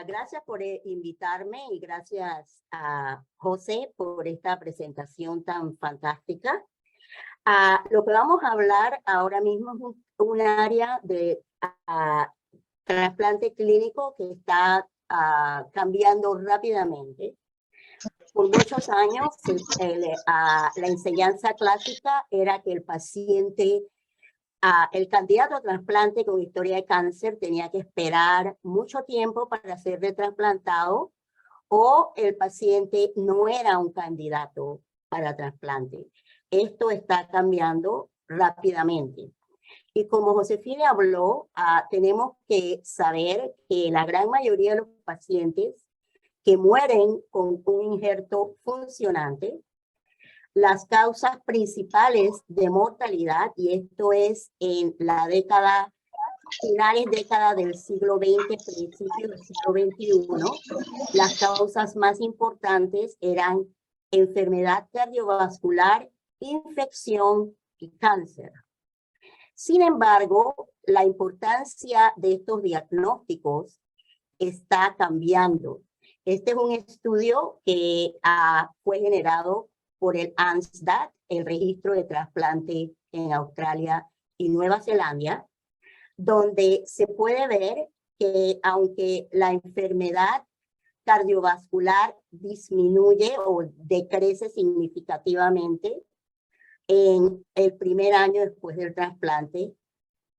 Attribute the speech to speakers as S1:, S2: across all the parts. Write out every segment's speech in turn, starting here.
S1: Gracias por invitarme y gracias a José por esta presentación tan fantástica. Lo que vamos a hablar ahora mismo es un área de trasplante clínico que está cambiando rápidamente. Por muchos años, la enseñanza clásica era que el paciente, el candidato a trasplante con historia de cáncer tenía que esperar mucho tiempo para ser retrasplantado, o el paciente no era un candidato para trasplante. Esto está cambiando rápidamente. Y como Josefina habló, tenemos que saber que la gran mayoría de los pacientes que mueren con un injerto funcionante, las causas principales de mortalidad, y esto es en la década, finales década del siglo XX, principios del siglo XXI, las causas más importantes eran enfermedad cardiovascular, infección y cáncer. Sin embargo, la importancia de estos diagnósticos está cambiando. Este es un estudio que fue generado por el ANSTAD, el registro de trasplante en Australia y Nueva Zelanda, donde se puede ver que aunque la enfermedad cardiovascular disminuye o decrece significativamente en el primer año después del trasplante,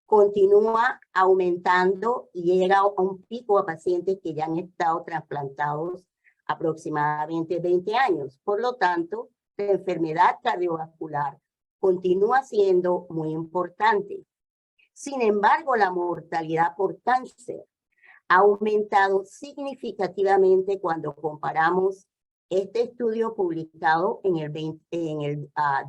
S1: continúa aumentando y llega a un pico a pacientes que ya han estado trasplantados aproximadamente 20 años. Por lo tanto, la enfermedad cardiovascular continúa siendo muy importante. Sin embargo, la mortalidad por cáncer ha aumentado significativamente cuando comparamos este estudio publicado en el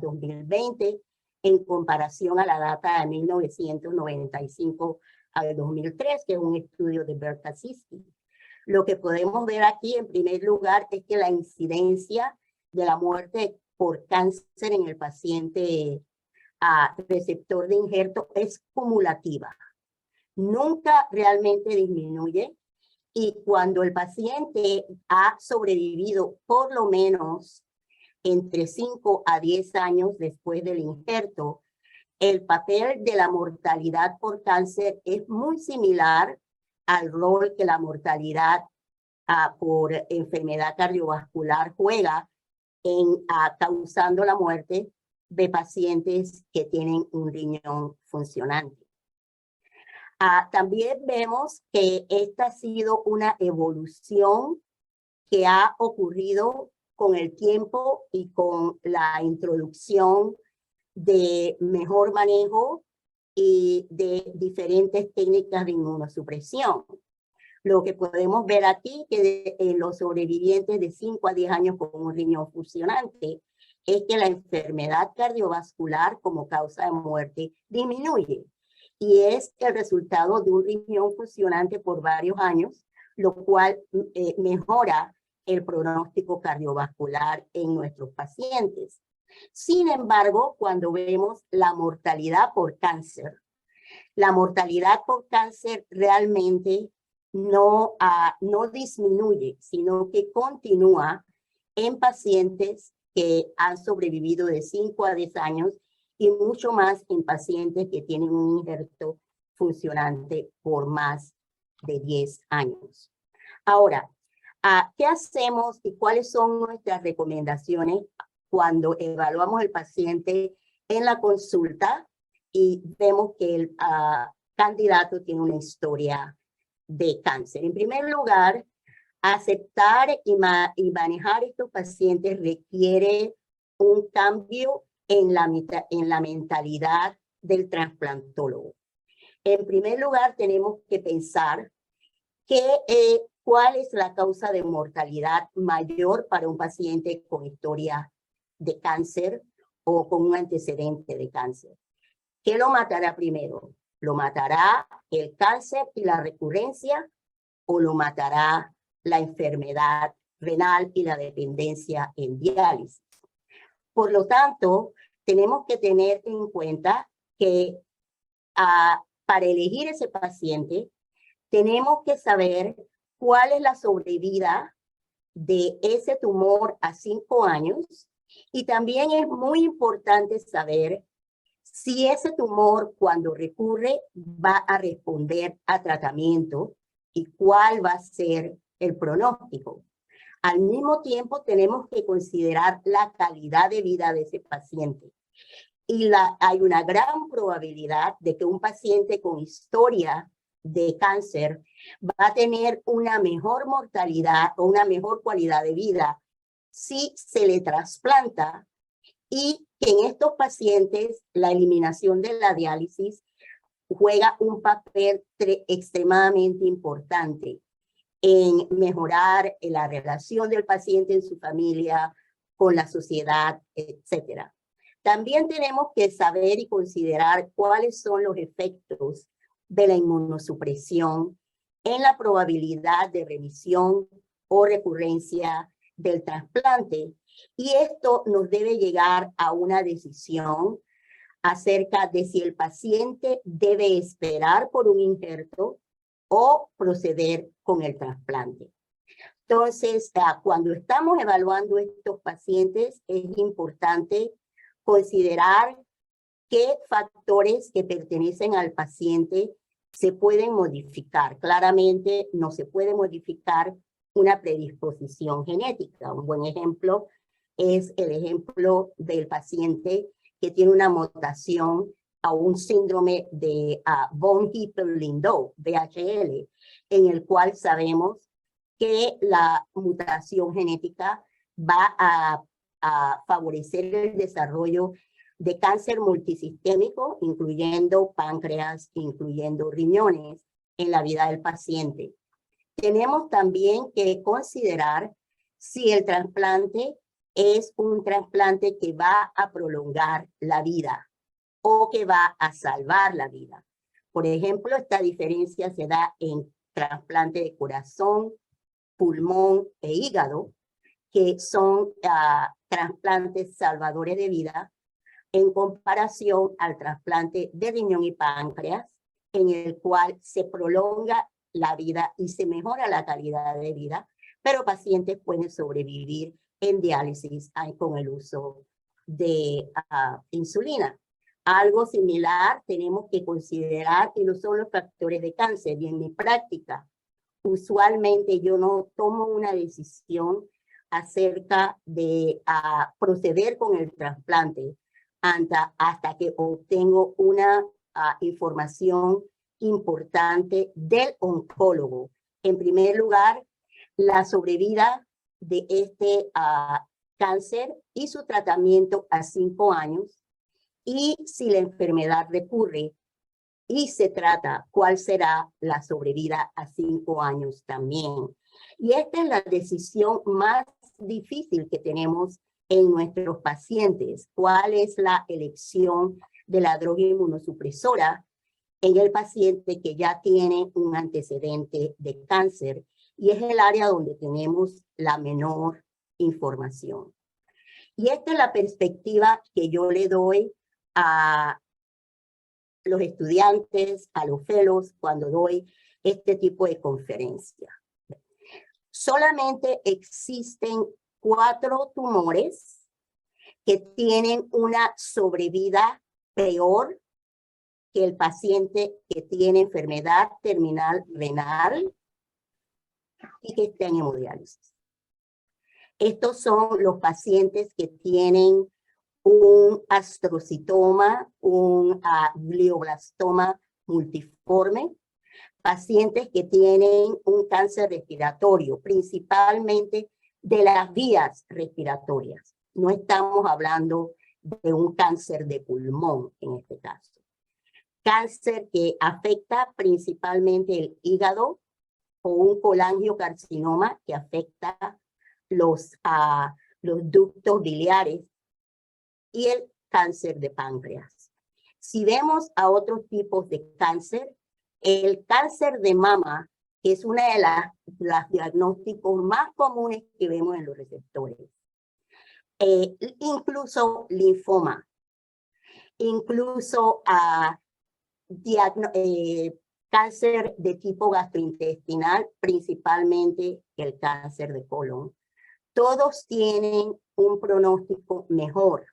S1: 2020 en comparación a la data de 1995 al 2003, que es un estudio de Berkashizki. Lo que podemos ver aquí, en primer lugar, es que la incidencia de la muerte por cáncer en el paciente receptor de injerto es cumulativa. Nunca realmente disminuye, y cuando el paciente ha sobrevivido por lo menos entre 5 a 10 años después del injerto, el papel de la mortalidad por cáncer es muy similar al rol que la mortalidad por enfermedad cardiovascular juega en causando la muerte de pacientes que tienen un riñón funcionante. También vemos que esta ha sido una evolución que ha ocurrido con el tiempo y con la introducción de mejor manejo y de diferentes técnicas de inmunosupresión. Lo que podemos ver aquí, que en los sobrevivientes de 5 a 10 años con un riñón funcionante, es que la enfermedad cardiovascular como causa de muerte disminuye. Y es el resultado de un riñón funcionante por varios años, lo cual mejora el pronóstico cardiovascular en nuestros pacientes. Sin embargo, cuando vemos la mortalidad por cáncer, la mortalidad por cáncer realmente no disminuye, sino que continúa en pacientes que han sobrevivido de 5 a 10 años y mucho más en pacientes que tienen un injerto funcionante por más de 10 años. Ahora, ¿qué hacemos y cuáles son nuestras recomendaciones cuando evaluamos al paciente en la consulta y vemos que el candidato tiene una historia de cáncer? En primer lugar, aceptar y manejar estos pacientes requiere un cambio en la mentalidad del trasplantólogo. En primer lugar, tenemos que pensar cuál es la causa de mortalidad mayor para un paciente con historia de cáncer o con un antecedente de cáncer. ¿Qué lo matará primero? ¿Lo matará el cáncer y la recurrencia o lo matará la enfermedad renal y la dependencia en diálisis? Por lo tanto, tenemos que tener en cuenta que para elegir ese paciente, tenemos que saber cuál es la sobrevida de ese tumor a 5 años. Y también es muy importante saber si ese tumor, cuando recurre, va a responder a tratamiento y cuál va a ser el pronóstico. Al mismo tiempo, tenemos que considerar la calidad de vida de ese paciente. Y hay una gran probabilidad de que un paciente con historia de cáncer va a tener una mejor mortalidad o una mejor calidad de vida si se le trasplanta, y que en estos pacientes la eliminación de la diálisis juega un papel extremadamente importante en mejorar la relación del paciente en su familia, con la sociedad, etcétera. También tenemos que saber y considerar cuáles son los efectos de la inmunosupresión en la probabilidad de remisión o recurrencia del trasplante. Y esto nos debe llegar a una decisión acerca de si el paciente debe esperar por un injerto o proceder con el trasplante. Entonces, cuando estamos evaluando estos pacientes, es importante considerar qué factores que pertenecen al paciente se pueden modificar. Claramente no se puede modificar una predisposición genética. Un buen ejemplo es el ejemplo del paciente que tiene una mutación a un síndrome de von Hippel-Lindau, VHL, en el cual sabemos que la mutación genética va a favorecer el desarrollo de cáncer multisistémico, incluyendo páncreas, incluyendo riñones, en la vida del paciente. Tenemos también que considerar si el trasplante es un trasplante que va a prolongar la vida o que va a salvar la vida. Por ejemplo, esta diferencia se da en trasplante de corazón, pulmón e hígado, que son trasplantes salvadores de vida, en comparación al trasplante de riñón y páncreas, en el cual se prolonga la vida y se mejora la calidad de vida, pero pacientes pueden sobrevivir en diálisis con el uso de insulina. Algo similar tenemos que considerar, y no son los factores de cáncer. Y en mi práctica, usualmente yo no tomo una decisión acerca de proceder con el trasplante hasta que obtengo una información importante del oncólogo. En primer lugar, la sobrevida de este cáncer y su tratamiento a 5 años, y si la enfermedad recurre y se trata, cuál será la sobrevida a 5 años también. Y esta es la decisión más difícil que tenemos en nuestros pacientes. ¿Cuál es la elección de la droga inmunosupresora en el paciente que ya tiene un antecedente de cáncer? Y es el área donde tenemos la menor información. Y esta es la perspectiva que yo le doy a los estudiantes, a los fellows, cuando doy este tipo de conferencia. Solamente existen 4 tumores que tienen una sobrevida peor que el paciente que tiene enfermedad terminal renal y que está en hemodiálisis. Estos son los pacientes que tienen un astrocitoma, un glioblastoma multiforme, pacientes que tienen un cáncer respiratorio, principalmente de las vías respiratorias. No estamos hablando de un cáncer de pulmón en este caso. Cáncer que afecta principalmente el hígado, o un colangiocarcinoma que afecta los ductos biliares, y el cáncer de páncreas. Si vemos a otros tipos de cáncer, el cáncer de mama es una de las diagnósticos más comunes que vemos en los receptores. Incluso linfoma, incluso cáncer de tipo gastrointestinal, principalmente el cáncer de colon. Todos tienen un pronóstico mejor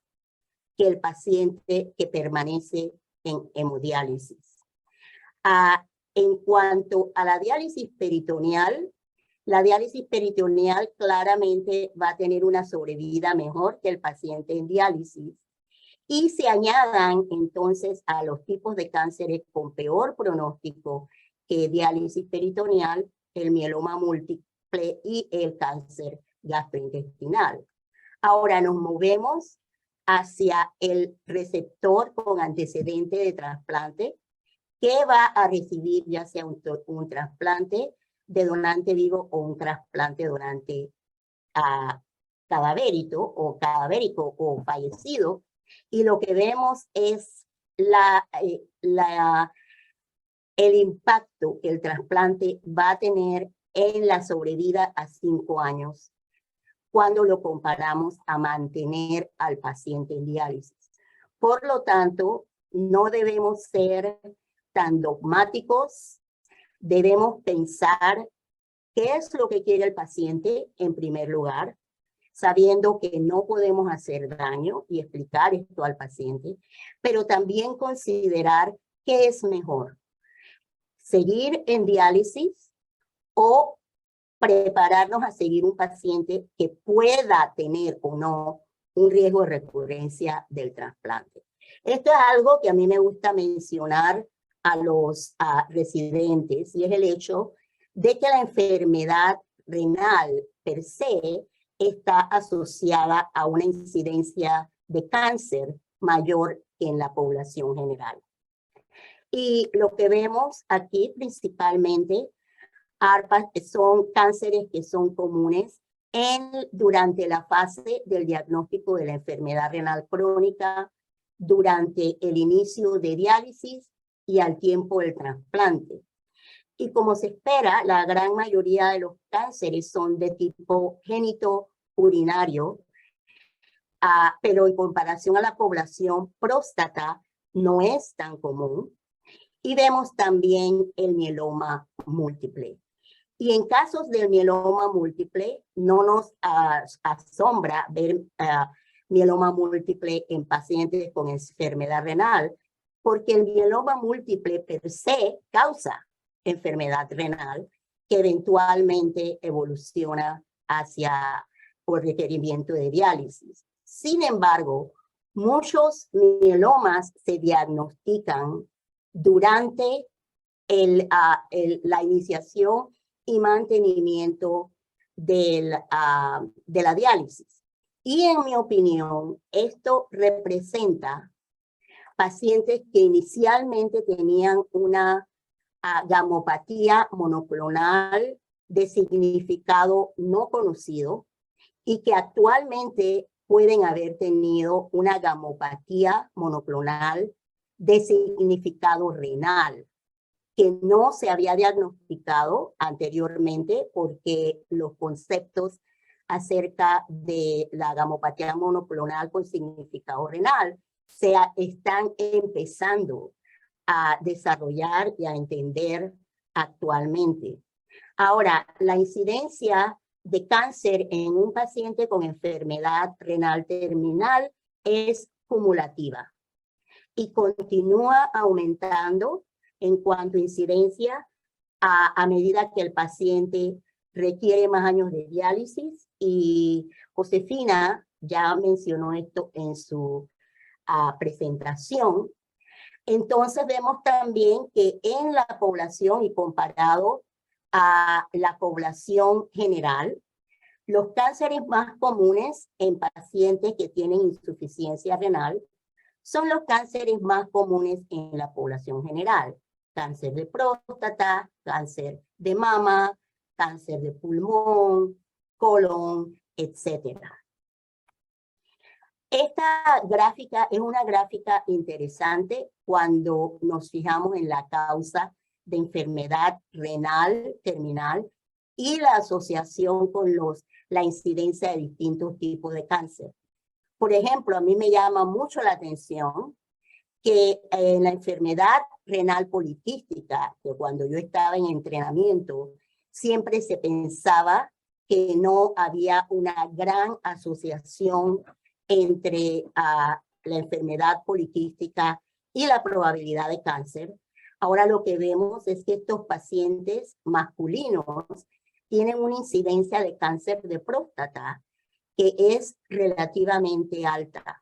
S1: que el paciente que permanece en hemodiálisis. En cuanto a la diálisis peritoneal claramente va a tener una sobrevida mejor que el paciente en diálisis. Y se añadan entonces a los tipos de cánceres con peor pronóstico que diálisis peritoneal, el mieloma múltiple y el cáncer gastrointestinal. Ahora nos movemos hacia el receptor con antecedente de trasplante, que va a recibir ya sea un trasplante de donante vivo o un trasplante de donante cadavérico o fallecido. Y lo que vemos es el impacto que el trasplante va a tener en la sobrevida a 5 años cuando lo comparamos a mantener al paciente en diálisis. Por lo tanto, no debemos ser tan dogmáticos, debemos pensar qué es lo que quiere el paciente en primer lugar, sabiendo que no podemos hacer daño y explicar esto al paciente, pero también considerar qué es mejor, seguir en diálisis o prepararnos a seguir un paciente que pueda tener o no un riesgo de recurrencia del trasplante. Esto es algo que a mí me gusta mencionar a los residentes, y es el hecho de que la enfermedad renal per se está asociada a una incidencia de cáncer mayor que en la población general. Y lo que vemos aquí principalmente son cánceres que son comunes durante la fase del diagnóstico de la enfermedad renal crónica, durante el inicio de diálisis y al tiempo del trasplante. Y como se espera, la gran mayoría de los cánceres son de tipo genitourinario, pero en comparación a la población próstata no es tan común. Y vemos también el mieloma múltiple. Y en casos del mieloma múltiple, no nos asombra ver mieloma múltiple en pacientes con enfermedad renal, porque el mieloma múltiple per se causa enfermedad renal que eventualmente evoluciona hacia el requerimiento de diálisis. Sin embargo, muchos mielomas se diagnostican durante la iniciación y mantenimiento de la diálisis. Y en mi opinión, esto representa pacientes que inicialmente tenían una gamopatía monoclonal de significado no conocido y que actualmente pueden haber tenido una gamopatía monoclonal de significado renal, que no se había diagnosticado anteriormente porque los conceptos acerca de la gamopatía monoclonal con significado renal se están empezando a desarrollar y a entender actualmente. Ahora, la incidencia de cáncer en un paciente con enfermedad renal terminal es cumulativa y continúa aumentando en cuanto a incidencia a medida que el paciente requiere más años de diálisis, y Josefina ya mencionó esto en su presentación. Entonces vemos también que en la población y comparado a la población general, los cánceres más comunes en pacientes que tienen insuficiencia renal son los cánceres más comunes en la población general. Cáncer de próstata, cáncer de mama, cáncer de pulmón, colon, etc. Esta gráfica es una gráfica interesante cuando nos fijamos en la causa de enfermedad renal terminal y la asociación con la incidencia de distintos tipos de cáncer. Por ejemplo, a mí me llama mucho la atención que la enfermedad renal poliquística, que cuando yo estaba en entrenamiento, siempre se pensaba que no había una gran asociación entre la enfermedad poliquística y la probabilidad de cáncer. Ahora lo que vemos es que estos pacientes masculinos tienen una incidencia de cáncer de próstata que es relativamente alta.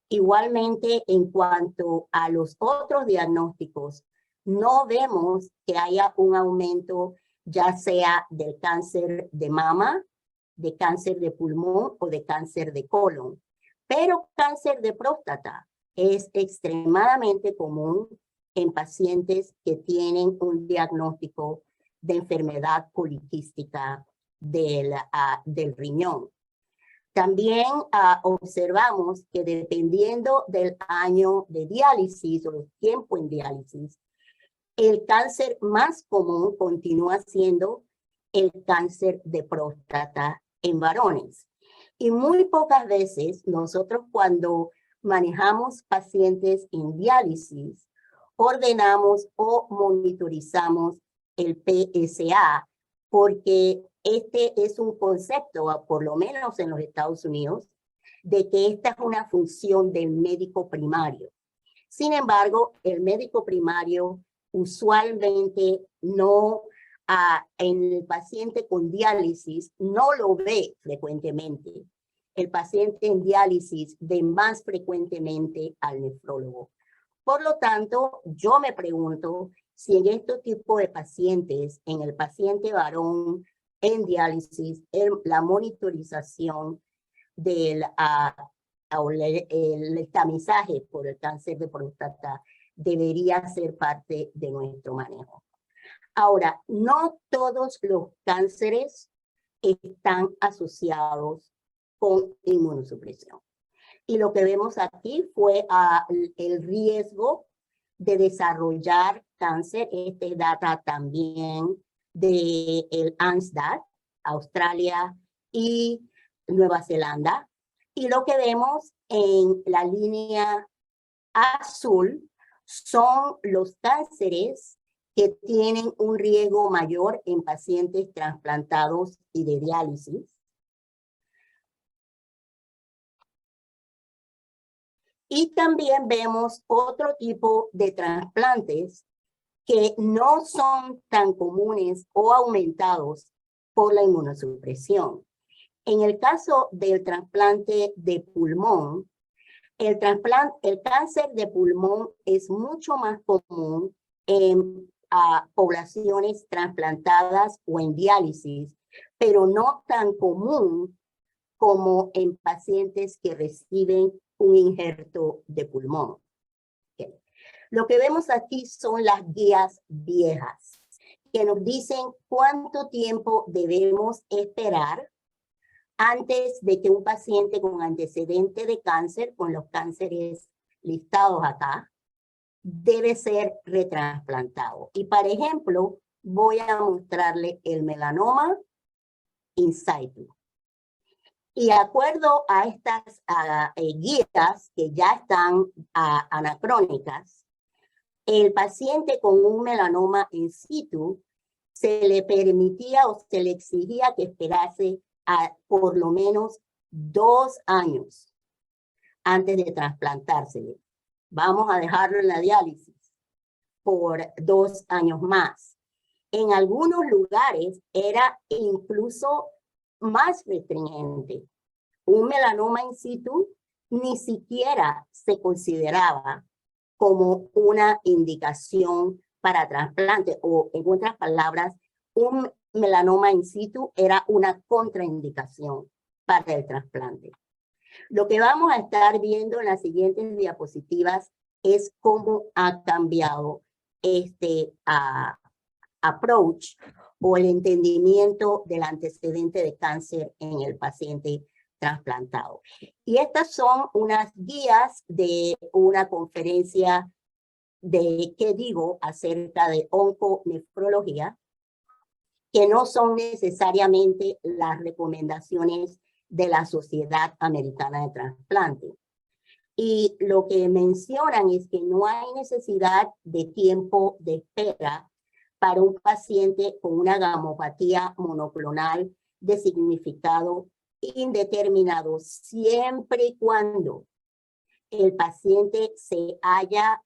S1: Igualmente, en cuanto a los otros diagnósticos, no vemos que haya un aumento ya sea del cáncer de mama, de cáncer de pulmón o de cáncer de colon. Pero cáncer de próstata es extremadamente común en pacientes que tienen un diagnóstico de enfermedad poliquística del riñón. También observamos que dependiendo del año de diálisis o el tiempo en diálisis, el cáncer más común continúa siendo el cáncer de próstata en varones. Y muy pocas veces nosotros cuando manejamos pacientes en diálisis, ordenamos o monitorizamos el PSA, porque este es un concepto, por lo menos en los Estados Unidos, de que esta es una función del médico primario. Sin embargo, el médico primario usualmente no, en el paciente con diálisis, no lo ve frecuentemente. El paciente en diálisis ve más frecuentemente al nefrólogo. Por lo tanto, yo me pregunto si en este tipo de pacientes, en el paciente varón en diálisis, la monitorización del el tamizaje por el cáncer de próstata debería ser parte de nuestro manejo. Ahora, no todos los cánceres están asociados con inmunosupresión. Y lo que vemos aquí fue el riesgo de desarrollar cáncer. Este data también del ANSDAT, Australia y Nueva Zelanda. Y lo que vemos en la línea azul son los cánceres que tienen un riesgo mayor en pacientes trasplantados y de diálisis. Y también vemos otro tipo de trasplantes que no son tan comunes o aumentados por la inmunosupresión. En el caso del trasplante de pulmón, el cáncer de pulmón es mucho más común en poblaciones trasplantadas o en diálisis, pero no tan común como en pacientes que reciben un injerto de pulmón. Okay. Lo que vemos aquí son las guías viejas, que nos dicen cuánto tiempo debemos esperar antes de que un paciente con antecedente de cáncer, con los cánceres listados acá, debe ser retrasplantado. Y, por ejemplo, voy a mostrarle el melanoma in situ. Y de acuerdo a estas guías que ya están anacrónicas, el paciente con un melanoma in situ se le permitía o se le exigía que esperase por lo menos 2 años antes de trasplantársele. Vamos a dejarlo en la diálisis por 2 años más. En algunos lugares era incluso más restringente. Un melanoma in situ ni siquiera se consideraba como una indicación para trasplante, o en otras palabras, un melanoma in situ era una contraindicación para el trasplante. Lo que vamos a estar viendo en las siguientes diapositivas es cómo ha cambiado este approach o el entendimiento del antecedente de cáncer en el paciente trasplantado. Y estas son unas guías de una conferencia de, ¿qué digo?, acerca de onconefrología, que no son necesariamente las recomendaciones de la Sociedad Americana de Trasplante. Y lo que mencionan es que no hay necesidad de tiempo de espera para un paciente con una gamopatía monoclonal de significado indeterminado, siempre y cuando el paciente se haya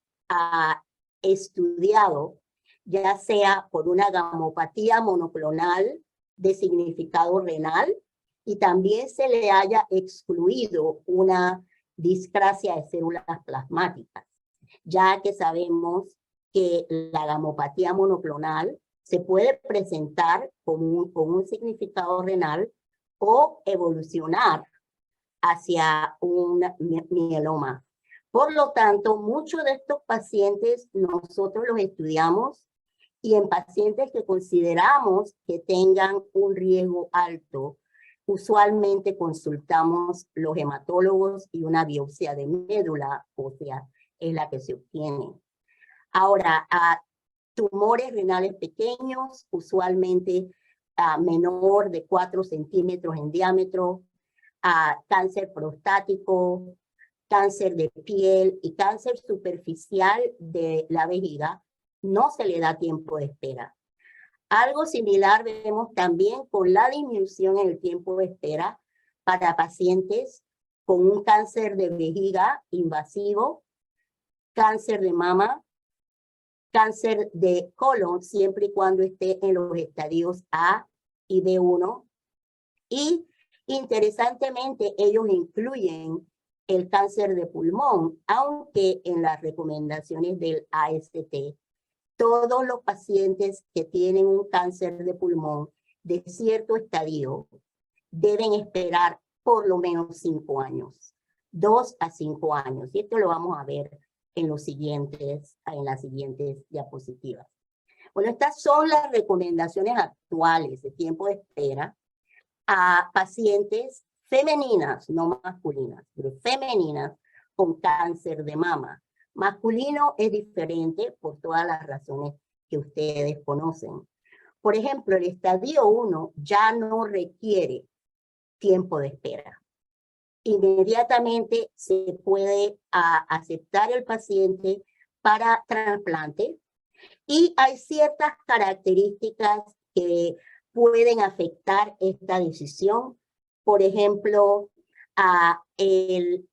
S1: estudiado, ya sea por una gamopatía monoclonal de significado renal y también se le haya excluido una discrasia de células plasmáticas, ya que sabemos que la gamopatía monoclonal se puede presentar con un significado renal o evolucionar hacia un mieloma. Por lo tanto, muchos de estos pacientes nosotros los estudiamos y en pacientes que consideramos que tengan un riesgo alto, usualmente consultamos los hematólogos y una biopsia de médula ósea es la que se obtiene. Ahora, tumores renales pequeños, usualmente menor de 4 centímetros en diámetro, cáncer prostático, cáncer de piel y cáncer superficial de la vejiga, no se le da tiempo de espera. Algo similar vemos también con la disminución en el tiempo de espera para pacientes con un cáncer de vejiga invasivo, cáncer de mama, cáncer de colon, siempre y cuando esté en los estadios A y B1. Y interesantemente, ellos incluyen el cáncer de pulmón, aunque en las recomendaciones del AST, todos los pacientes que tienen un cáncer de pulmón de cierto estadio deben esperar por lo menos 5 años, 2 a 5 años. Y esto lo vamos a ver en las siguientes diapositivas. Bueno, estas son las recomendaciones actuales de tiempo de espera a pacientes femeninas, no masculinas, pero femeninas con cáncer de mama. Masculino es diferente por todas las razones que ustedes conocen. Por ejemplo, el estadio 1 ya no requiere tiempo de espera. Inmediatamente se puede aceptar el paciente para trasplante y hay ciertas características que pueden afectar esta decisión. Por ejemplo, el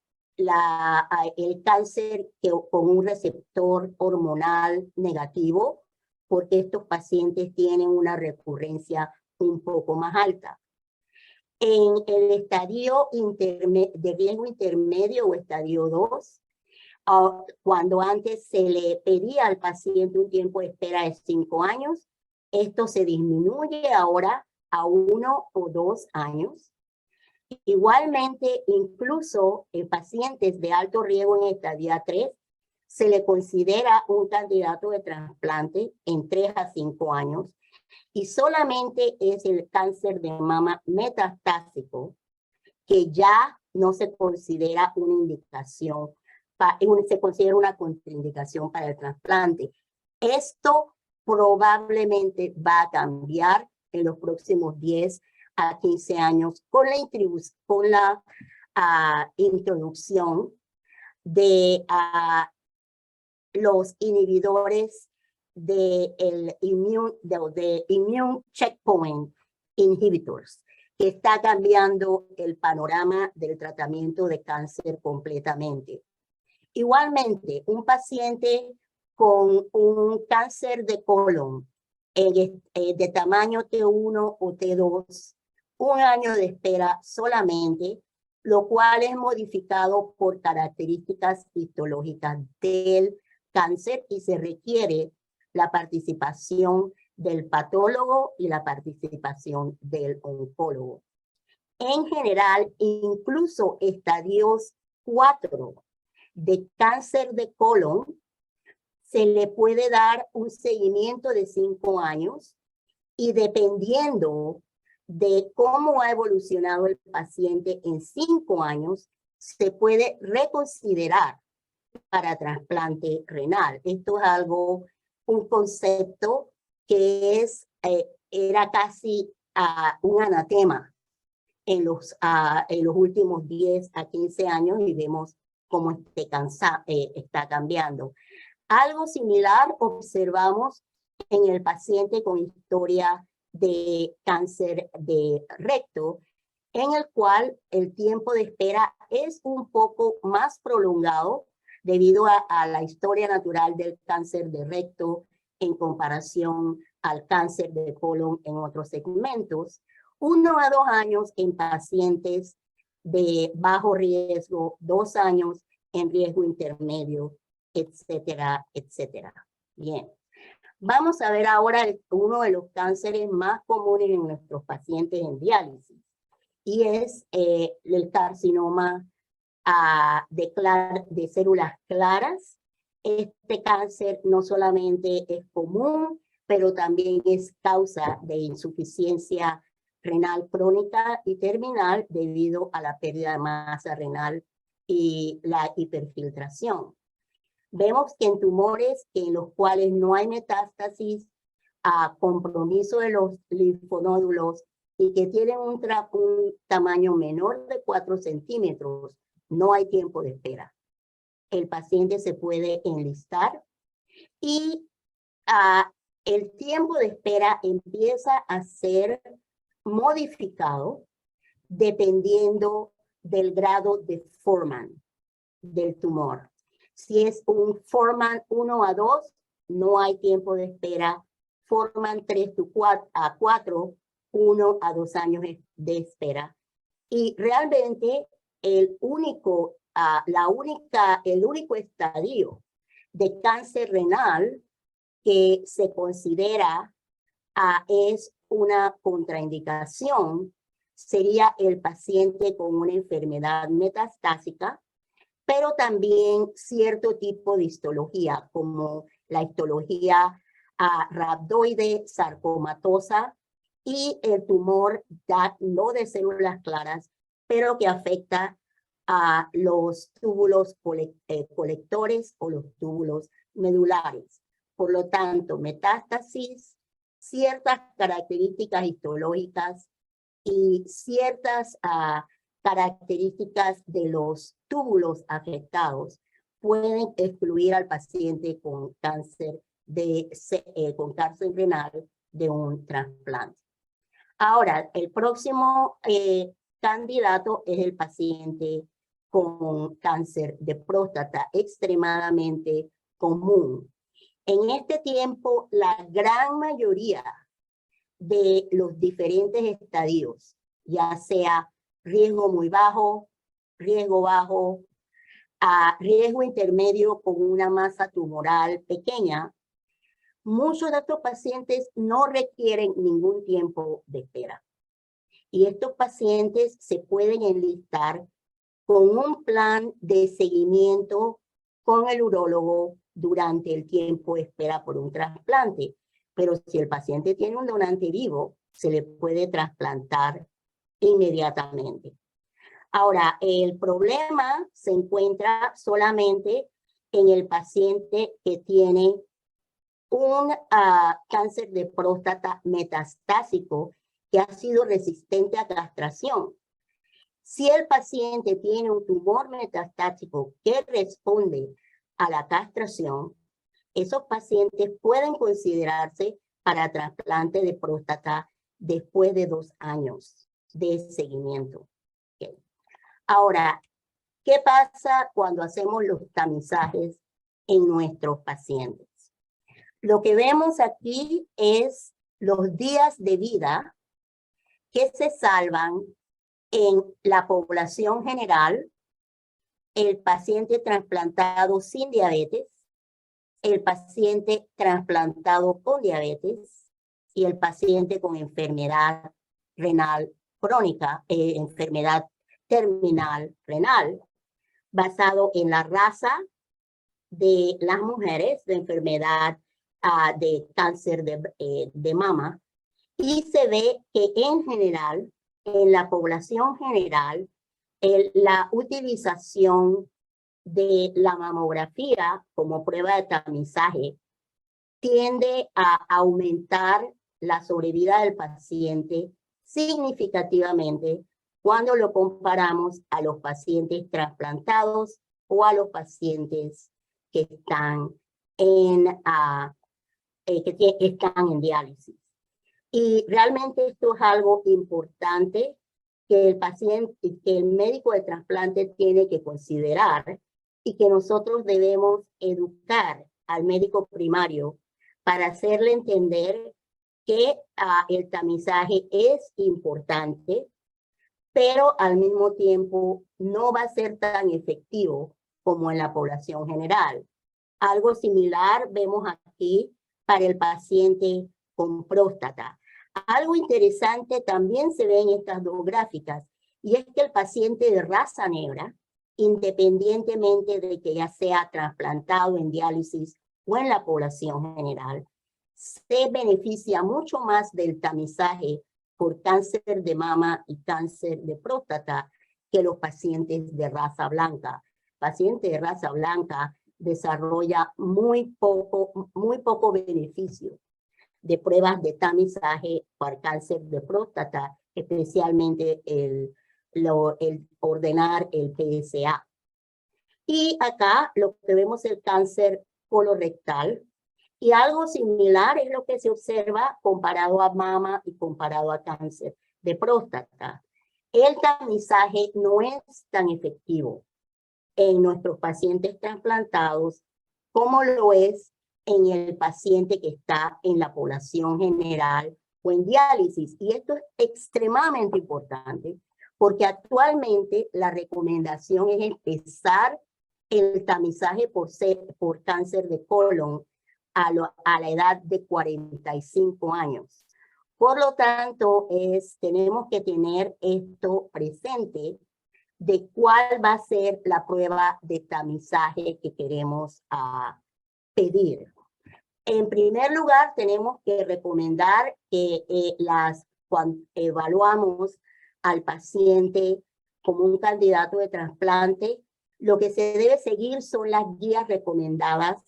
S1: cáncer con un receptor hormonal negativo, porque estos pacientes tienen una recurrencia un poco más alta. En el estadio de riesgo intermedio o estadio 2, cuando antes se le pedía al paciente un tiempo de espera de 5 años, esto se disminuye ahora a 1 o 2 años. Igualmente, incluso en pacientes de alto riesgo en estadio 3, se le considera un candidato de trasplante en 3 a 5 años. Y solamente es el cáncer de mama metastásico que ya no se considera una indicación, se considera una contraindicación para el trasplante. Esto probablemente va a cambiar en los próximos 10 a 15 años con la introducción de los inhibidores de immune checkpoint inhibitors, que está cambiando el panorama del tratamiento de cáncer completamente. Igualmente, un paciente con un cáncer de colon de tamaño T1 o T2, 1 año de espera solamente, lo cual es modificado por características histológicas del cáncer y se requiere la participación del patólogo y la participación del oncólogo. En general, incluso estadios 4 de cáncer de colon, se le puede dar un seguimiento de 5 años y dependiendo de cómo ha evolucionado el paciente en 5 años, se puede reconsiderar para trasplante renal. Esto es un concepto que era casi un anatema en los últimos 10 a 15 años y vemos cómo está cambiando. Algo similar observamos en el paciente con historia de cáncer de recto, en el cual el tiempo de espera es un poco más prolongado debido a la historia natural del cáncer de recto en comparación al cáncer de colon en otros segmentos. 1 a 2 años en pacientes de bajo riesgo, 2 años en riesgo intermedio, etcétera, etcétera. Bien. Vamos a ver ahora uno de los cánceres más comunes en nuestros pacientes en diálisis, y es el carcinoma de células claras. Este cáncer no solamente es común, pero también es causa de insuficiencia renal crónica y terminal debido a la pérdida de masa renal y la hiperfiltración. Vemos que en tumores en los cuales no hay metástasis, a compromiso de los linfonódulos y que tienen un tamaño menor de 4 centímetros, no hay tiempo de espera. El paciente se puede enlistar y el tiempo de espera empieza a ser modificado dependiendo del grado de Foreman del tumor. Si es un Foreman 1 a 2, no hay tiempo de espera. Foreman 3 a 4, 1 a 2 años de espera. Y realmente el único estadio de cáncer renal que se considera es una contraindicación sería el paciente con una enfermedad metastásica, pero también cierto tipo de histología, como la histología rhabdoide sarcomatosa y el tumor no de células claras, pero que afecta a los túbulos colectores o los túbulos medulares. Por lo tanto, metástasis, ciertas características histológicas y ciertas características de los túbulos afectados pueden excluir al paciente con cáncer renal de un trasplante. Ahora, el próximo candidato es el paciente con cáncer de próstata, extremadamente común. En este tiempo, la gran mayoría de los diferentes estadios, ya sea riesgo muy bajo, riesgo bajo, riesgo intermedio con una masa tumoral pequeña, muchos de estos pacientes no requieren ningún tiempo de espera. Y estos pacientes se pueden enlistar con un plan de seguimiento con el urólogo durante el tiempo de espera por un trasplante. Pero si el paciente tiene un donante vivo, se le puede trasplantar inmediatamente. Ahora, el problema se encuentra solamente en el paciente que tiene un cáncer de próstata metastásico que ha sido resistente a castración. Si el paciente tiene un tumor metastásico que responde a la castración, esos pacientes pueden considerarse para trasplante de próstata después de 2 años de seguimiento. Okay. Ahora, ¿qué pasa cuando hacemos los tamizajes en nuestros pacientes? Lo que vemos aquí es los días de vida que se salvan en la población general, el paciente trasplantado sin diabetes, el paciente trasplantado con diabetes y el paciente con enfermedad renal crónica, enfermedad terminal renal, basado en la raza de las mujeres, de enfermedad de cáncer de mama, y se ve que en general, en la población general, la utilización de la mamografía como prueba de tamizaje tiende a aumentar la sobrevida del paciente significativamente cuando lo comparamos a los pacientes trasplantados o a los pacientes que están en, que están en diálisis. Y realmente esto es algo importante que el paciente, que el médico de trasplante tiene que considerar y que nosotros debemos educar al médico primario para hacerle entender que el tamizaje es importante, pero al mismo tiempo no va a ser tan efectivo como en la población general. Algo similar vemos aquí para el paciente con próstata. Algo interesante también se ve en estas dos gráficas, y es que el paciente de raza negra, independientemente de que ya sea trasplantado en diálisis o en la población general, se beneficia mucho más del tamizaje por cáncer de mama y cáncer de próstata que los pacientes de raza blanca. Paciente de raza blanca desarrolla muy poco beneficio de pruebas de tamizaje para cáncer de próstata, especialmente el ordenar el PSA. Y acá lo que vemos es el cáncer colorectal, y algo similar es lo que se observa comparado a mama y comparado a cáncer de próstata. El tamizaje no es tan efectivo en nuestros pacientes trasplantados como lo es en el paciente que está en la población general o en diálisis. Y esto es extremadamente importante porque actualmente la recomendación es empezar el tamizaje por cáncer de colon a la edad de 45 años. Por lo tanto, tenemos que tener esto presente de cuál va a ser la prueba de tamizaje que queremos pedir. En primer lugar, tenemos que recomendar que cuando evaluamos al paciente como un candidato de trasplante, lo que se debe seguir son las guías recomendadas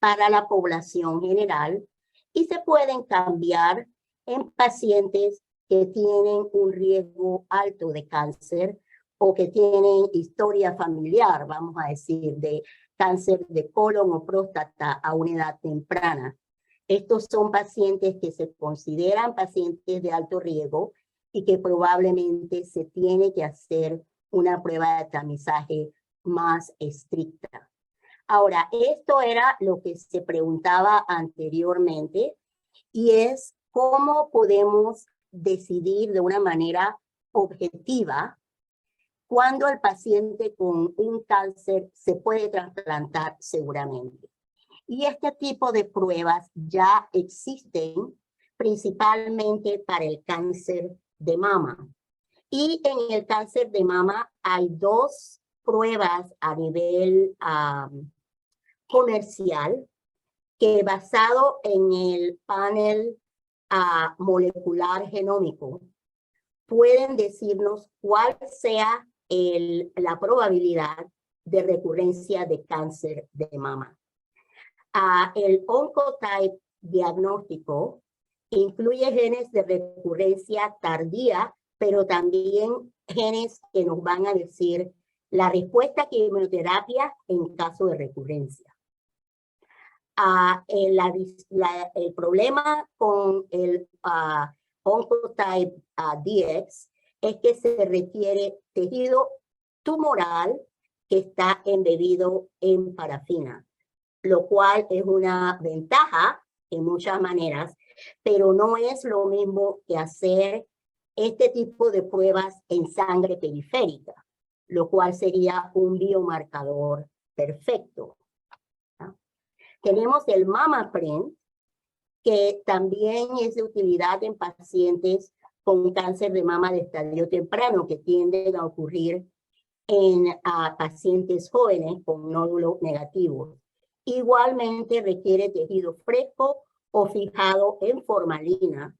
S1: para la población general y se pueden cambiar en pacientes que tienen un riesgo alto de cáncer o que tienen historia familiar, vamos a decir, de cáncer de colon o próstata a una edad temprana. Estos son pacientes que se consideran pacientes de alto riesgo y que probablemente se tiene que hacer una prueba de tamizaje más estricta. Ahora, esto era lo que se preguntaba anteriormente, y es cómo podemos decidir de una manera objetiva cuando el paciente con un cáncer se puede trasplantar seguramente. Y este tipo de pruebas ya existen principalmente para el cáncer de mama. Y en el cáncer de mama hay dos pruebas a nivel comercial que, basado en el panel molecular genómico, pueden decirnos cuál sea la probabilidad de recurrencia de cáncer de mama. El Oncotype diagnóstico incluye genes de recurrencia tardía, pero también genes que nos van a decir la respuesta a quimioterapia en caso de recurrencia. El problema con el Oncotype DX es que se requiere tejido tumoral que está embebido en parafina, lo cual es una ventaja en muchas maneras, pero no es lo mismo que hacer este tipo de pruebas en sangre periférica, lo cual sería un biomarcador perfecto. Tenemos el MammaPrint, que también es de utilidad en pacientes con cáncer de mama de estadio temprano, que tienden a ocurrir en pacientes jóvenes con nódulos negativos. Igualmente requiere tejido fresco o fijado en formalina,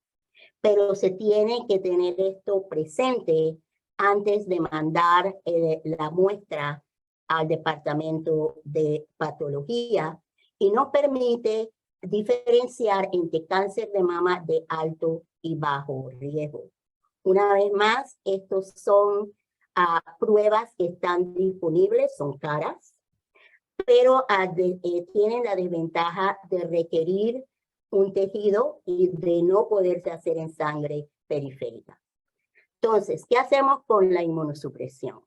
S1: pero se tiene que tener esto presente antes de mandar la muestra al departamento de patología, y nos permite diferenciar entre cáncer de mama de alto y bajo riesgo. Una vez más, estos son pruebas que están disponibles, son caras, pero tienen la desventaja de requerir un tejido y de no poderse hacer en sangre periférica. Entonces, ¿qué hacemos con la inmunosupresión?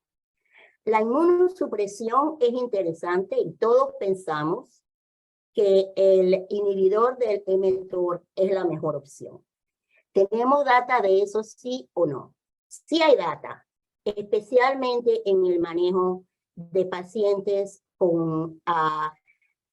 S1: La inmunosupresión es interesante y todos pensamos que el inhibidor del mTOR es la mejor opción. ¿Tenemos data de eso, sí o no? Sí hay data, especialmente en el manejo de pacientes con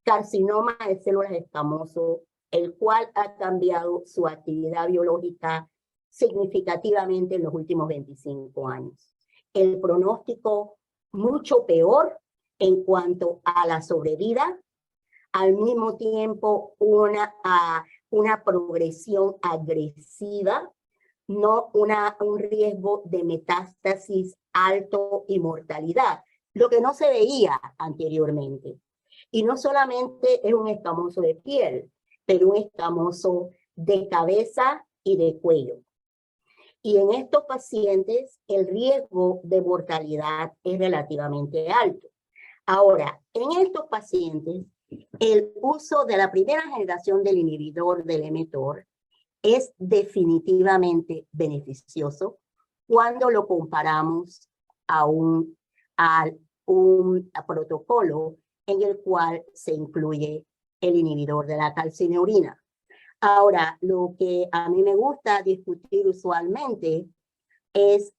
S1: carcinoma de células escamoso, el cual ha cambiado su actividad biológica significativamente en los últimos 25 años. El pronóstico mucho peor en cuanto a la sobrevida, al mismo tiempo una progresión agresiva, no un riesgo de metástasis alto y mortalidad, lo que no se veía anteriormente. Y no solamente es un escamoso de piel, pero un escamoso de cabeza y de cuello. Y en estos pacientes el riesgo de mortalidad es relativamente alto. Ahora, en estos pacientes, el uso de la primera generación del inhibidor del mTOR es definitivamente beneficioso cuando lo comparamos a un protocolo en el cual se incluye el inhibidor de la calcineurina. Ahora, lo que a mí me gusta discutir usualmente es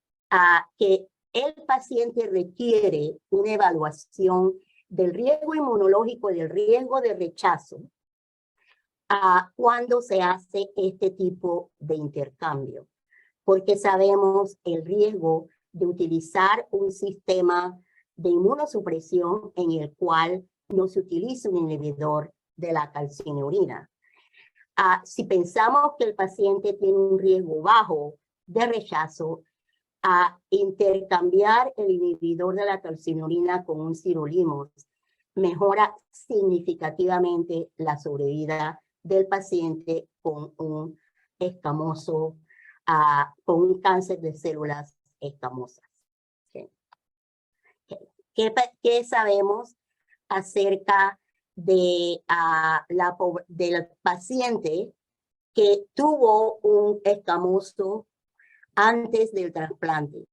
S1: que el paciente requiere una evaluación del riesgo inmunológico y del riesgo de rechazo cuando se hace este tipo de intercambio, porque sabemos el riesgo de utilizar un sistema de inmunosupresión en el cual no se utiliza un inhibidor de la calcineurina. Si pensamos que el paciente tiene un riesgo bajo de rechazo, intercambiar el inhibidor de la calcineurina con un sirolimus mejora significativamente la sobrevida del paciente con un escamoso, con un cáncer de células escamosas. Okay. ¿Qué sabemos acerca de, del paciente que tuvo un escamoso antes del trasplante?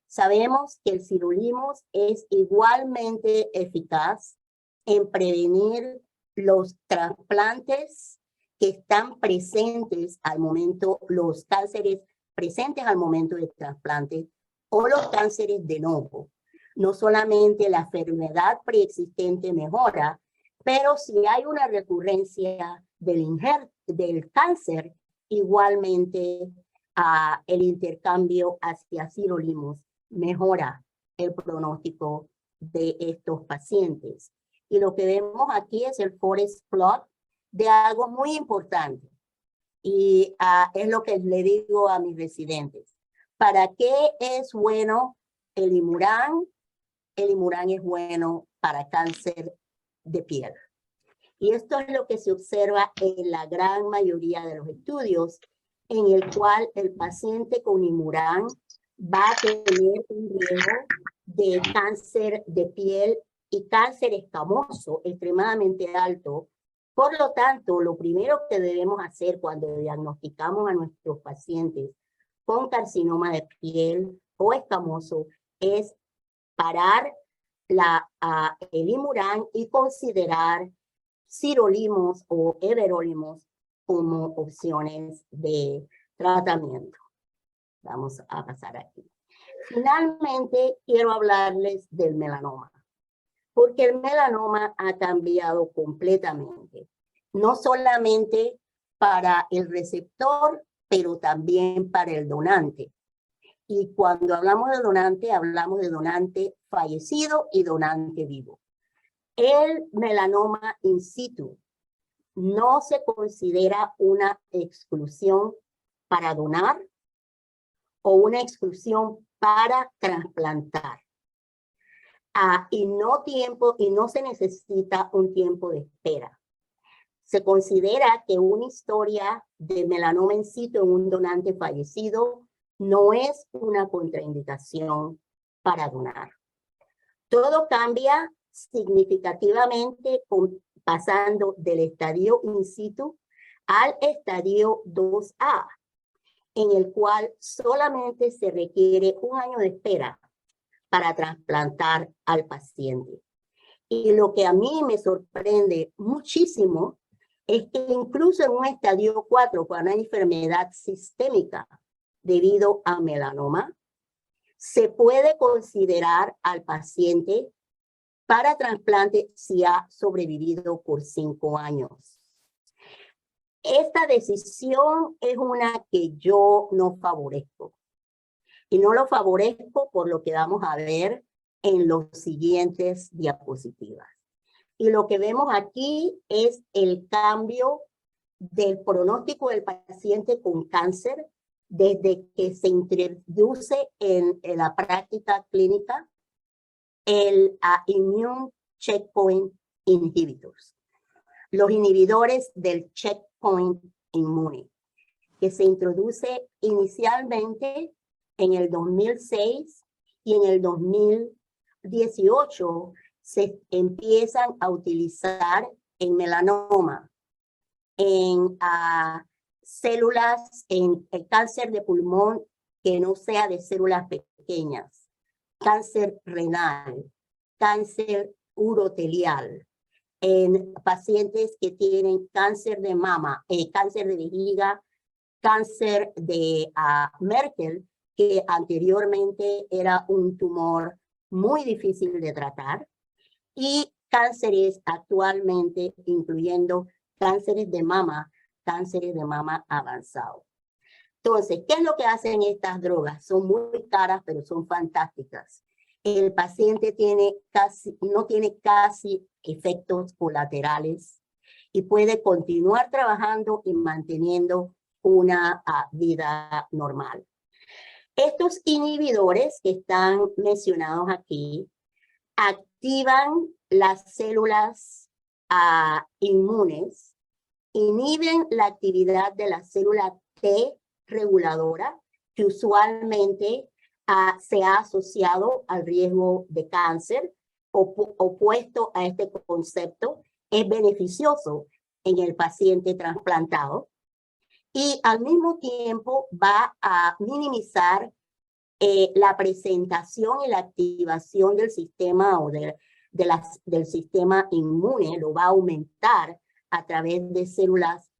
S1: Sabemos que el sirolimus es igualmente eficaz en prevenir los trasplantes que están presentes al momento, los cánceres presentes al momento del trasplante o los cánceres de novo. No solamente la enfermedad preexistente mejora, pero si hay una recurrencia del cáncer, igualmente el intercambio hacia sirolimus mejora el pronóstico de estos pacientes. Y lo que vemos aquí es el forest plot de algo muy importante. Y es lo que le digo a mis residentes. ¿Para qué es bueno el Immuran? El Immuran es bueno para cáncer de piel. Y esto es lo que se observa en la gran mayoría de los estudios, en el cual el paciente con Immuran va a tener un riesgo de cáncer de piel y cáncer escamoso extremadamente alto. Por lo tanto, lo primero que debemos hacer cuando diagnosticamos a nuestros pacientes con carcinoma de piel o escamoso es parar el Immuran y considerar sirolimus o everolimus como opciones de tratamiento. Vamos a pasar aquí. Finalmente, quiero hablarles del melanoma, porque el melanoma ha cambiado completamente, no solamente para el receptor, pero también para el donante. Y cuando hablamos de donante fallecido y donante vivo. El melanoma in situ no se considera una exclusión para donar o una exclusión para trasplantar. Y no se necesita un tiempo de espera. Se considera que una historia de melanoma in situ en un donante fallecido no es una contraindicación para donar. Todo cambia significativamente pasando del estadio in situ al estadio 2A, en el cual solamente se requiere 1 año de espera para trasplantar al paciente. Y lo que a mí me sorprende muchísimo es que incluso en un estadio 4, cuando hay enfermedad sistémica debido a melanoma, se puede considerar al paciente para trasplante si ha sobrevivido por 5 años. Esta decisión es una que yo no favorezco. Y no lo favorezco por lo que vamos a ver en los siguientes diapositivas. Y lo que vemos aquí es el cambio del pronóstico del paciente con cáncer desde que se introduce en la práctica clínica el immune checkpoint inhibitors, los inhibidores del checkpoint inmune, que se introduce inicialmente en el 2006 y en el 2018 se empiezan a utilizar en melanoma, en células, en el cáncer de pulmón que no sea de células pequeñas, cáncer renal, cáncer urotelial, en pacientes que tienen cáncer de mama, cáncer de vejiga, cáncer de Merkel, que anteriormente era un tumor muy difícil de tratar, y cánceres actualmente, incluyendo cánceres de mama avanzado. Entonces, ¿qué es lo que hacen estas drogas? Son muy caras, pero son fantásticas. El paciente no tiene casi efectos colaterales y puede continuar trabajando y manteniendo una vida normal. Estos inhibidores que están mencionados aquí activan las células inmunes, inhiben la actividad de la célula T reguladora, que usualmente se ha asociado al riesgo de cáncer. Opuesto a este concepto, es beneficioso en el paciente trasplantado y al mismo tiempo va a minimizar la presentación y la activación del sistema o del sistema inmune, lo va a aumentar a través de células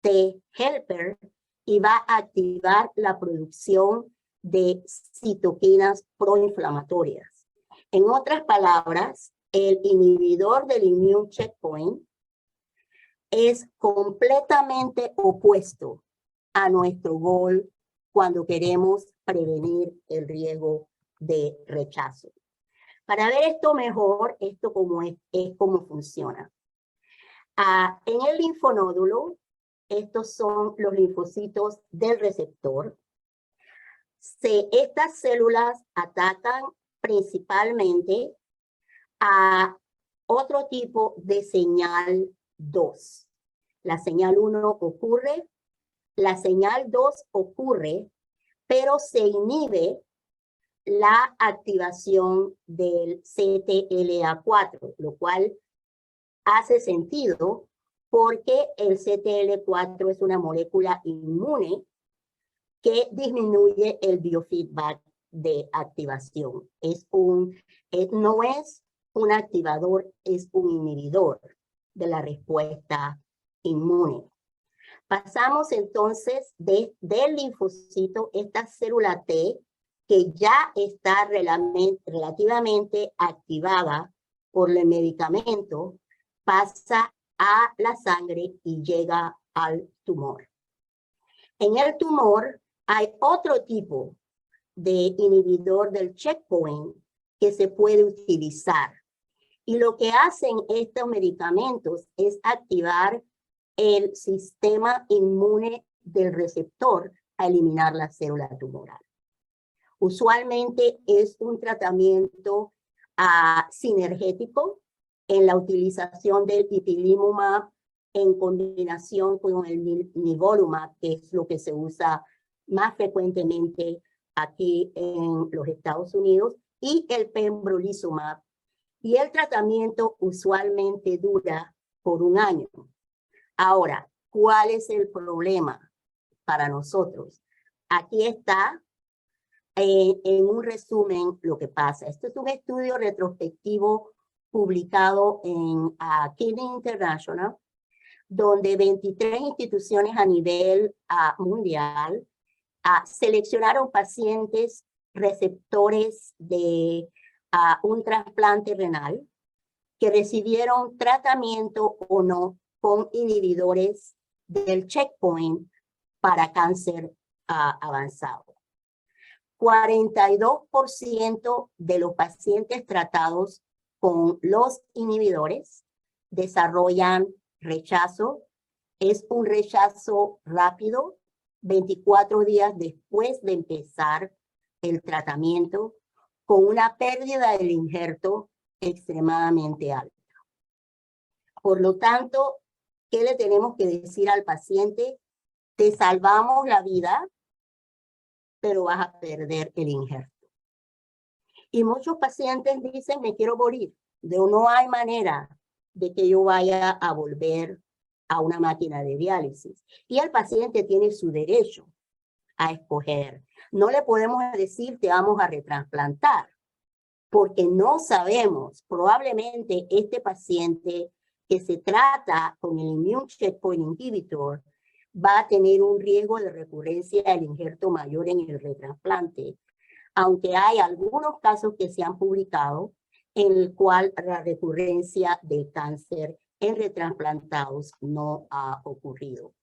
S1: T helper y va a activar la producción de citoquinas proinflamatorias. En otras palabras, el inhibidor del immune checkpoint es completamente opuesto a nuestro goal cuando queremos prevenir el riesgo de rechazo. Para ver esto mejor, esto es cómo funciona. En el linfonódulo, estos son los linfocitos del receptor. Estas células atacan principalmente a otro tipo de señal 2. La señal 1 ocurre, la señal 2 ocurre, pero se inhibe la activación del CTLA4, lo cual hace sentido porque el CTLA4 es una molécula inmune que disminuye el biofeedback de activación. No es un activador, es un inhibidor de la respuesta inmune. Pasamos entonces del linfocito, esta célula T, que ya está relativamente activada por el medicamento, pasa a la sangre y llega al tumor. En el tumor hay otro tipo de inhibidor del checkpoint que se puede utilizar. Y lo que hacen estos medicamentos es activar el sistema inmune del receptor a eliminar la célula tumoral. Usualmente es un tratamiento sinergético en la utilización del ipilimumab en combinación con el nivolumab, que es lo que se usa más frecuentemente aquí en los Estados Unidos, y el pembrolizumab y el tratamiento usualmente dura por 1 año. Ahora, ¿cuál es el problema para nosotros? Aquí está en un resumen lo que pasa. Este es un estudio retrospectivo publicado en Kidney International, donde 23 instituciones a nivel mundial seleccionaron pacientes receptores de un trasplante renal que recibieron tratamiento o no con inhibidores del checkpoint para cáncer avanzado. 42% de los pacientes tratados con los inhibidores desarrollan rechazo. Es un rechazo rápido, 24 días después de empezar el tratamiento, con una pérdida del injerto extremadamente alta. Por lo tanto, ¿qué le tenemos que decir al paciente? Te salvamos la vida, pero vas a perder el injerto. Y muchos pacientes dicen, me quiero morir. No hay manera de que yo vaya a volver a una máquina de diálisis. Y el paciente tiene su derecho a escoger. No le podemos decir, te vamos a retransplantar, porque no sabemos, probablemente este paciente que se trata con el immune checkpoint inhibitor va a tener un riesgo de recurrencia del injerto mayor en el retrasplante, aunque hay algunos casos que se han publicado en el cual la recurrencia del cáncer en retransplantados no ha ocurrido.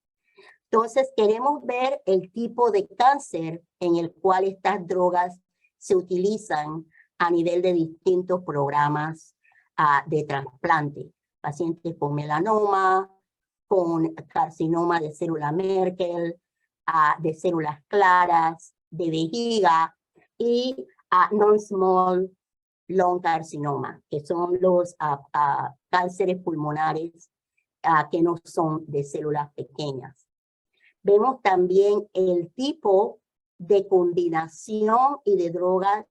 S1: Entonces, queremos ver el tipo de cáncer en el cual estas drogas se utilizan a nivel de distintos programas de trasplante. Pacientes con melanoma, con carcinoma de célula Merkel, de células claras, de vejiga y non-small lung carcinoma, que son los cánceres pulmonares que no son de células pequeñas. Vemos también el tipo de combinación y de drogas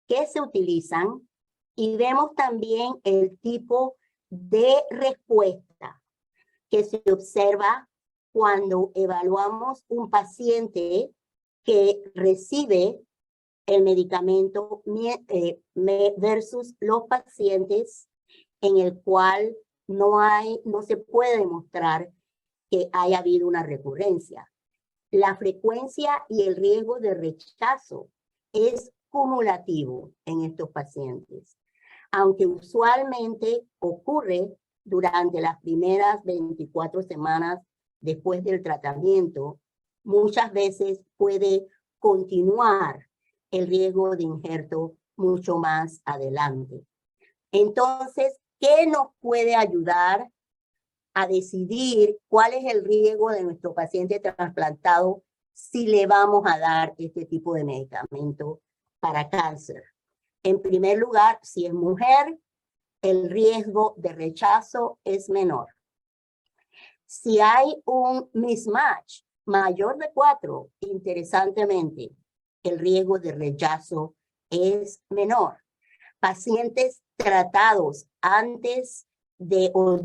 S1: que se utilizan y vemos también el tipo de respuesta que se observa cuando evaluamos un paciente que recibe el medicamento versus los pacientes en el cual no se puede demostrar que haya habido una recurrencia. La frecuencia y el riesgo de rechazo es cumulativo en estos pacientes, aunque usualmente ocurre durante las primeras 24 semanas después del tratamiento, muchas veces puede continuar el riesgo de injerto mucho más adelante. Entonces, ¿qué nos puede ayudar a decidir cuál es el riesgo de nuestro paciente trasplantado si le vamos a dar este tipo de medicamento para cáncer? En primer lugar, si es mujer, el riesgo de rechazo es menor. Si hay un mismatch mayor de 4, interesantemente, el riesgo de rechazo es menor. Pacientes tratados antes de o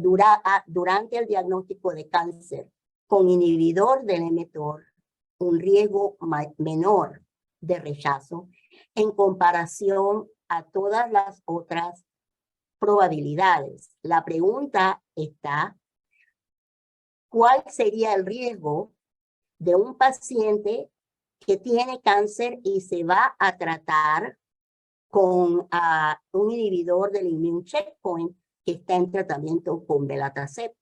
S1: durante el diagnóstico de cáncer con inhibidor del mTOR, un riesgo menor de rechazo en comparación a todas las otras probabilidades. La pregunta está, ¿cuál sería el riesgo de un paciente que tiene cáncer y se va a tratar con un inhibidor del immune checkpoint que está en tratamiento con belatacept?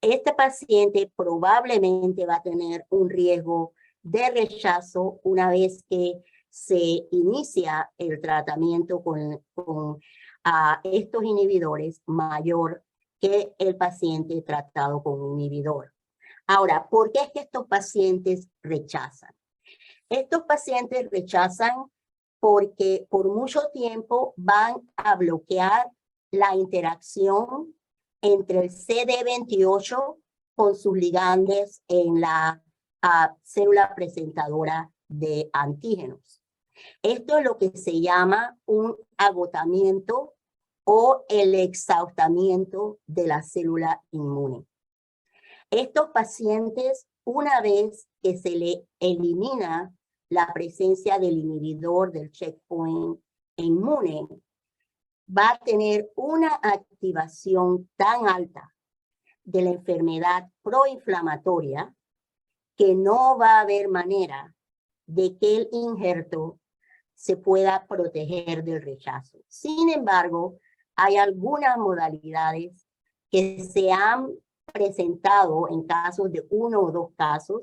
S1: Este paciente probablemente va a tener un riesgo de rechazo una vez que se inicia el tratamiento con estos inhibidores mayor que el paciente tratado con un inhibidor. Ahora, ¿por qué es que estos pacientes rechazan? Estos pacientes rechazan porque por mucho tiempo van a bloquear la interacción entre el CD28 con sus ligandes en la célula presentadora de antígenos. Esto es lo que se llama un agotamiento o el exhaustamiento de la célula inmune. Estos pacientes, una vez que se le elimina la presencia del inhibidor del checkpoint inmune, va a tener una activación tan alta de la enfermedad proinflamatoria que no va a haber manera de que el injerto se pueda proteger del rechazo. Sin embargo, hay algunas modalidades que se han presentado en casos de 1 o 2 casos.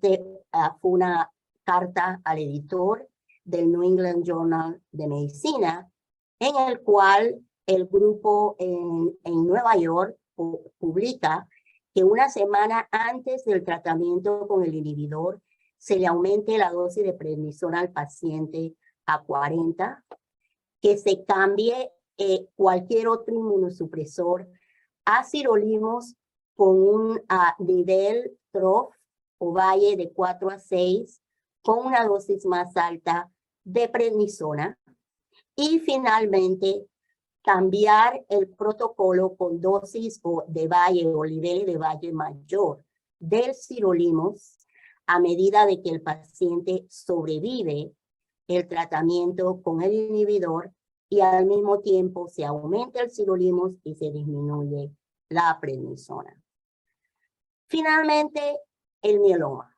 S1: Fue una carta al editor del New England Journal de Medicina, en el cual el grupo en Nueva York publica que una semana antes del tratamiento con el inhibidor se le aumente la dosis de prednisona al paciente a 40, que se cambie cualquier otro inmunosupresor a sirolimus con un nivel trough o valle de 4 a 6, con una dosis más alta de prednisona. Y finalmente, cambiar el protocolo con dosis de valle o niveles de valle mayor del sirolimus a medida de que el paciente sobrevive el tratamiento con el inhibidor y al mismo tiempo se aumenta el sirolimus y se disminuye la prednisona. Finalmente, el mieloma.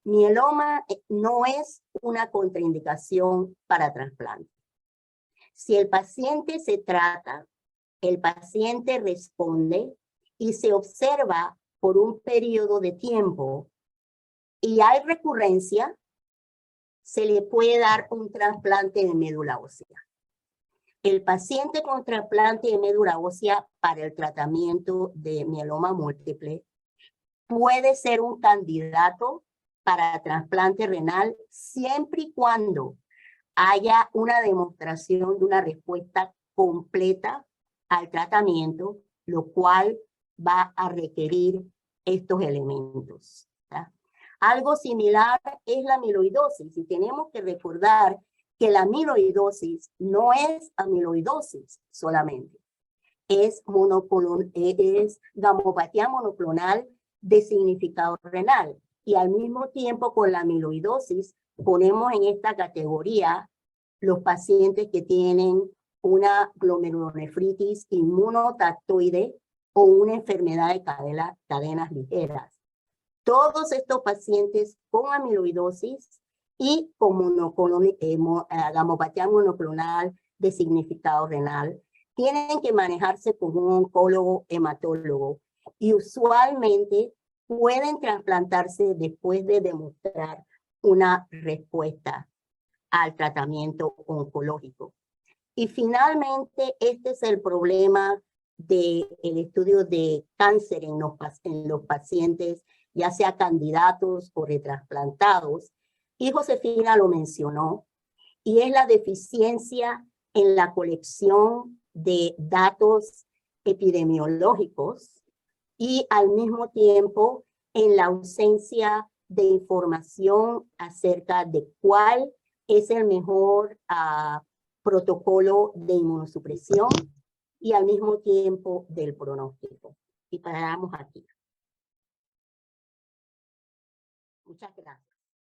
S1: Mieloma no es una contraindicación para trasplante. Si el paciente se trata, el paciente responde y se observa por un periodo de tiempo y hay recurrencia, se le puede dar un trasplante de médula ósea. El paciente con trasplante de médula ósea para el tratamiento de mieloma múltiple puede ser un candidato para trasplante renal siempre y cuando haya una demostración de una respuesta completa al tratamiento, lo cual va a requerir estos elementos. ¿Tá? Algo similar es la amiloidosis, y tenemos que recordar que la amiloidosis no es amiloidosis solamente, es gamopatía monoclonal de significado renal, y al mismo tiempo con la amiloidosis ponemos en esta categoría los pacientes que tienen una glomerulonefritis inmunotactoide o una enfermedad de cadenas ligeras. Todos estos pacientes con amiloidosis y con gamopatía monoclonal de significado renal tienen que manejarse con un oncólogo hematólogo y usualmente pueden trasplantarse después de demostrar una respuesta al tratamiento oncológico. Y finalmente, este es el problema del estudio de cáncer en los pacientes, ya sea candidatos o retransplantados. Y Josefina lo mencionó, y es la deficiencia en la colección de datos epidemiológicos y al mismo tiempo en la ausencia de información acerca de cuál es el mejor protocolo de inmunosupresión y al mismo tiempo del pronóstico. Y paramos aquí. Muchas gracias.